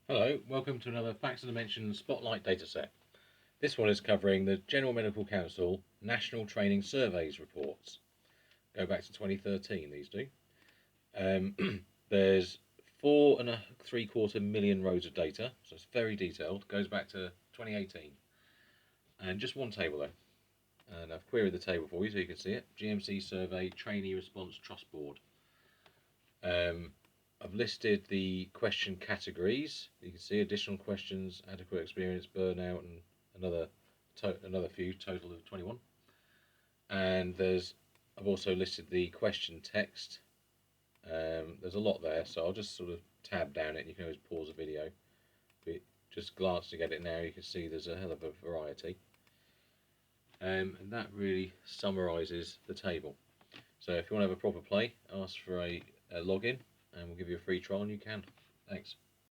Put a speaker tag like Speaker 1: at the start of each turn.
Speaker 1: Hello, welcome to another Facts and Dimensions Spotlight Dataset. This one is covering the General Medical Council National Training Surveys reports. Go back to 2013, these do. There's 4.75 million rows of data, so it's very detailed, goes back to 2018. And just one table though. And I've queried the table for you so you can see it. GMC Survey Trainee Response Trust Board. I've listed the question categories. You can see additional questions, adequate experience, burnout, and another few, total of 21. And I've also listed the question text. There's a lot there, so I'll just sort of tab down it, and you can always pause the video. But just glancing at it now, you can see there's a hell of a variety. And that really summarises the table. So if you want to have a proper play, ask for a login, and we'll give you a free trial, and you can. Thanks.